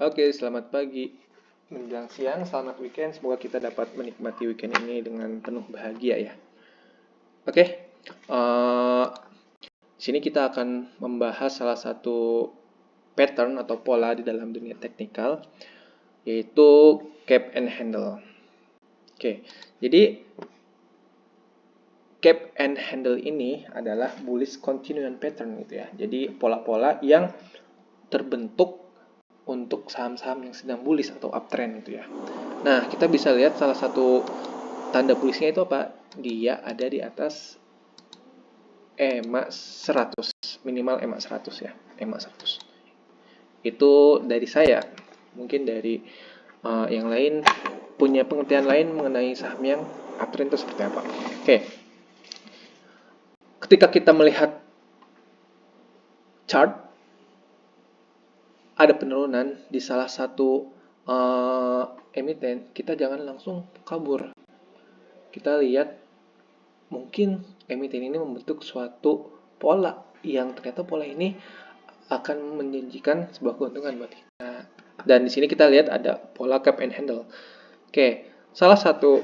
Oke, selamat pagi menjelang siang, selamat weekend. Semoga kita dapat menikmati weekend ini dengan penuh bahagia ya. Oke, sini kita akan membahas salah satu pattern atau pola di dalam dunia teknikal, yaitu cap and handle. Oke, jadi cap and handle ini adalah bullish continuation pattern gitu ya. Jadi pola-pola yang terbentuk untuk saham-saham yang sedang bullish atau uptrend gitu ya. Nah, kita bisa lihat salah satu tanda bullishnya itu apa? Dia ada di atas EMA 100, minimal EMA 100 ya, EMA 100. Itu dari saya. Mungkin dari yang lain punya pengertian lain mengenai saham yang uptrend itu seperti apa. Oke. Ketika kita melihat chart ada penurunan di salah satu emiten, kita jangan langsung kabur. Kita lihat mungkin emiten ini membentuk suatu pola yang ternyata pola ini akan menjanjikan sebuah keuntungan buat kita. Dan di sini kita lihat ada pola cap and handle. Oke, salah satu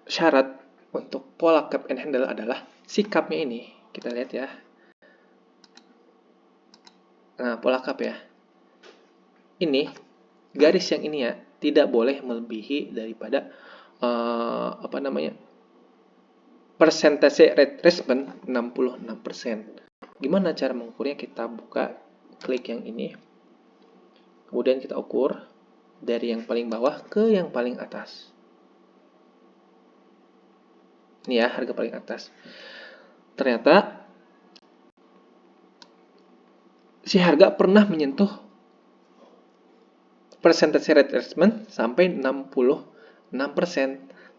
syarat untuk pola cap and handle adalah sikapnya ini. Kita lihat ya. Nah, pola cap ya. Ini garis yang ini ya tidak boleh melebihi daripada persentase retracement 66%. Gimana cara mengukurnya? Kita buka, klik yang ini. Kemudian kita ukur dari yang paling bawah ke yang paling atas. Ini ya, harga paling atas. Ternyata si harga pernah menyentuh persentase retracement sampai 66%,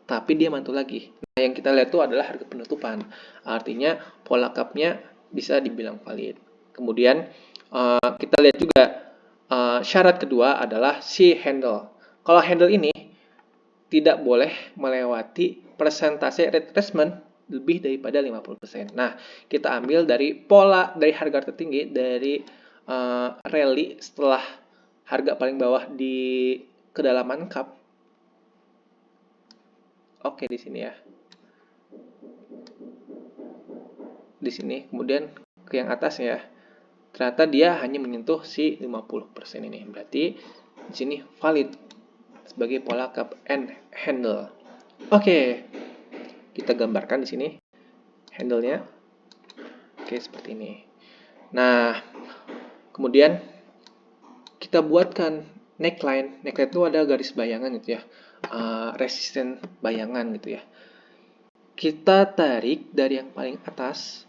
tapi dia mantul lagi. Nah, yang kita lihat itu adalah harga penutupan. Artinya pola cap-nya bisa dibilang valid. Kemudian kita lihat juga syarat kedua adalah si handle. Kalau handle ini tidak boleh melewati persentase retracement lebih daripada 50%. Nah, kita ambil dari pola dari harga tertinggi dari rally setelah harga paling bawah di kedalaman cap. Oke, di sini ya. Di sini, kemudian ke yang atas ya. Ternyata dia hanya menyentuh si 50% ini. Berarti di sini valid sebagai pola cap and handle. Oke. Kita gambarkan di sini handle-nya. Oke, seperti ini. Nah, kemudian kita buatkan neckline. Neckline itu ada garis bayangan gitu ya. Resisten bayangan gitu ya. Kita tarik dari yang paling atas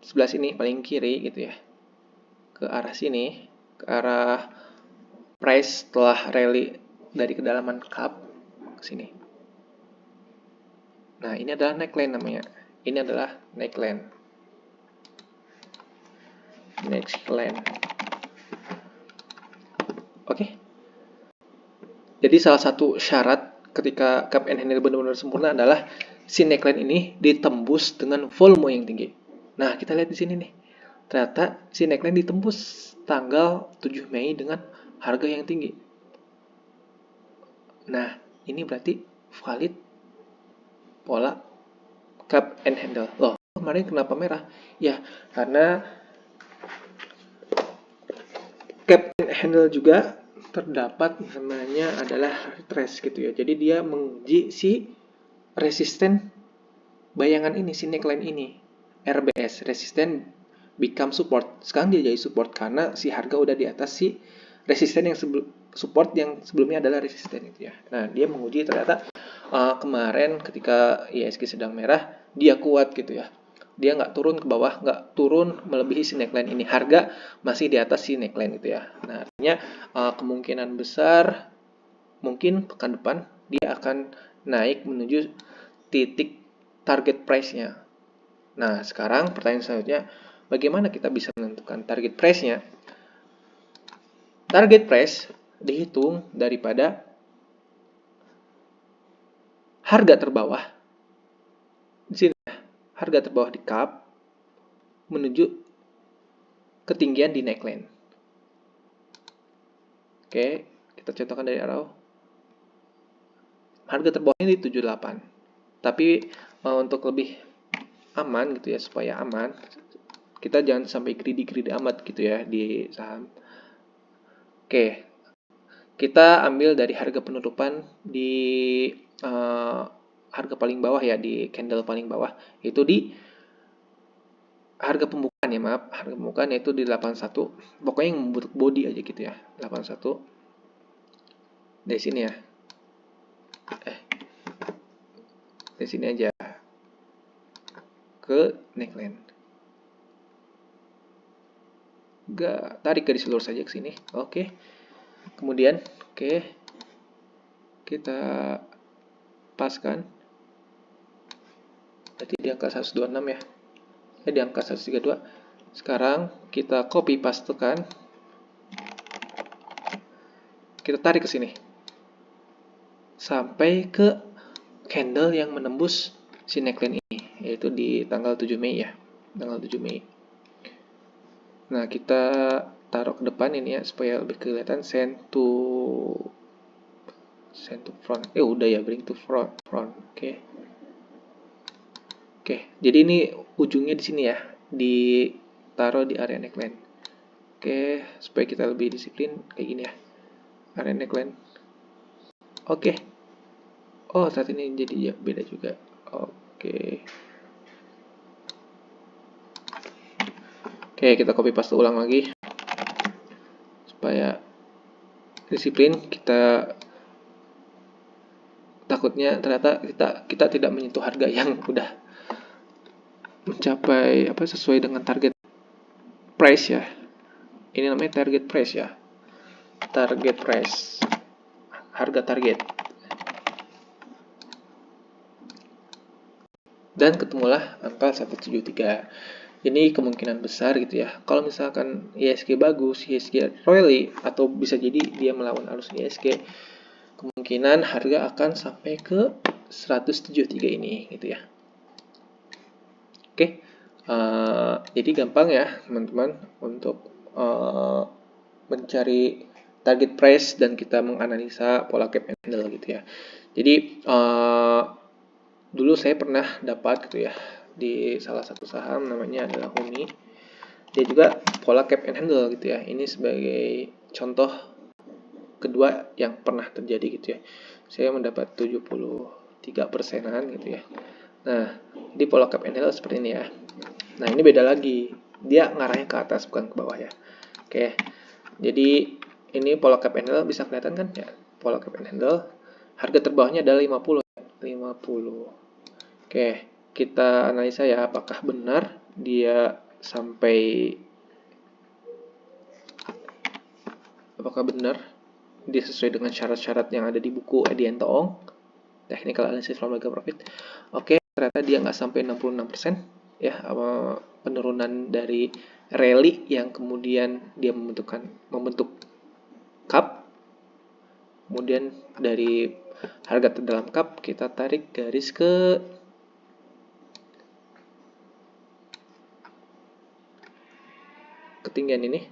sebelah sini paling kiri gitu ya, ke arah sini, ke arah price setelah rally dari kedalaman cap ke sini. Nah, ini adalah neckline namanya. Ini adalah neckline. Neckline. Oke. Jadi salah satu syarat ketika cap and handle benar-benar sempurna adalah si neckline ini ditembus dengan volume yang tinggi. Nah, kita lihat di sini nih. Ternyata si neckline ditembus tanggal 7 Mei dengan harga yang tinggi. Nah, ini berarti valid pola cap and handle. Loh, kemarin kenapa merah? Ya, karena cap and handle juga terdapat namanya adalah retrace gitu ya. Jadi dia menguji si resisten bayangan ini, si neckline ini. RBS, resisten become support. Sekarang dia jadi support karena si harga udah di atas si resisten yang support yang sebelumnya adalah resisten gitu ya. Nah, dia menguji ternyata kemarin ketika ISG sedang merah, dia kuat gitu ya. Dia nggak turun ke bawah, nggak turun melebihi si neckline ini. Harga masih di atas si neckline gitu ya. Nah, artinya kemungkinan besar mungkin pekan depan dia akan naik menuju titik target price-nya. Nah, sekarang pertanyaan selanjutnya, bagaimana kita bisa menentukan target price-nya? Target price dihitung daripada harga terbawah. Di sini harga terbawah di cap menuju ketinggian di neckline. Oke, kita contohkan dari arrow. Harga terbawahnya di 78. Tapi untuk lebih aman gitu ya, supaya aman, kita jangan sampai greedy amat gitu ya di saham. Oke, kita ambil dari harga penutupan di harga paling bawah ya, di candle paling bawah, itu di harga pembukaan ya, maaf, harga pembukaan yaitu di 81. Pokoknya yang membentuk body aja gitu ya, 81. Dari sini ya. Dari sini aja ke neckline. Tarik garis lurus saja ke sini. Oke. Kemudian, kita paskan. Berarti di angka 126 ya. Di angka 132. Sekarang kita copy pastekan. Kita tarik ke sini. Sampai ke candle yang menembus si neckline ini, yaitu di tanggal 7 Mei ya. Tanggal 7 Mei. Nah, kita taruh ke depan ini ya supaya lebih kelihatan. Send to front. Udah ya, bring to front. Oke. Jadi ini ujungnya di sini ya, ditaruh di area neckline. Oke, supaya kita lebih disiplin kayak gini ya. Area neckline. Oke. Oh, saat ini jadi ya beda juga. Oke, kita copy paste ulang lagi supaya disiplin. Kita takutnya ternyata kita tidak menyentuh harga yang udah mencapai sesuai dengan target price ya. Ini namanya target price ya. Target price. Harga target. Dan ketemulah angka 173. Ini kemungkinan besar gitu ya. Kalau misalkan ISG bagus, ISG rally, atau bisa jadi dia melawan arus ISG, kemungkinan harga akan sampai ke 173 ini gitu ya. Oke. Jadi gampang ya teman-teman untuk mencari target price dan kita menganalisa pola cap and handle gitu ya. Jadi dulu saya pernah dapat gitu ya di salah satu saham, namanya adalah Uni. Dia juga pola cap and handle gitu ya. Ini sebagai contoh kedua yang pernah terjadi gitu ya. Saya mendapat 73%-an gitu ya. Nah, di pola cap and handle seperti ini ya. Nah, ini beda lagi. Dia ngarahnya ke atas bukan ke bawah ya. Oke. Jadi ini pola cap and handle bisa kelihatan kan ya. Pola cap and handle harga terbawahnya adalah 50. Oke, kita analisa ya apakah benar dia sesuai dengan syarat-syarat yang ada di buku Edian Toong, Technical Analysis from Legal Profit. Oke, ternyata dia nggak sampai 66% ya, penurunan dari rally yang kemudian dia membentuk cup. Kemudian dari harga terdalam cup kita tarik garis ke ketinggian ini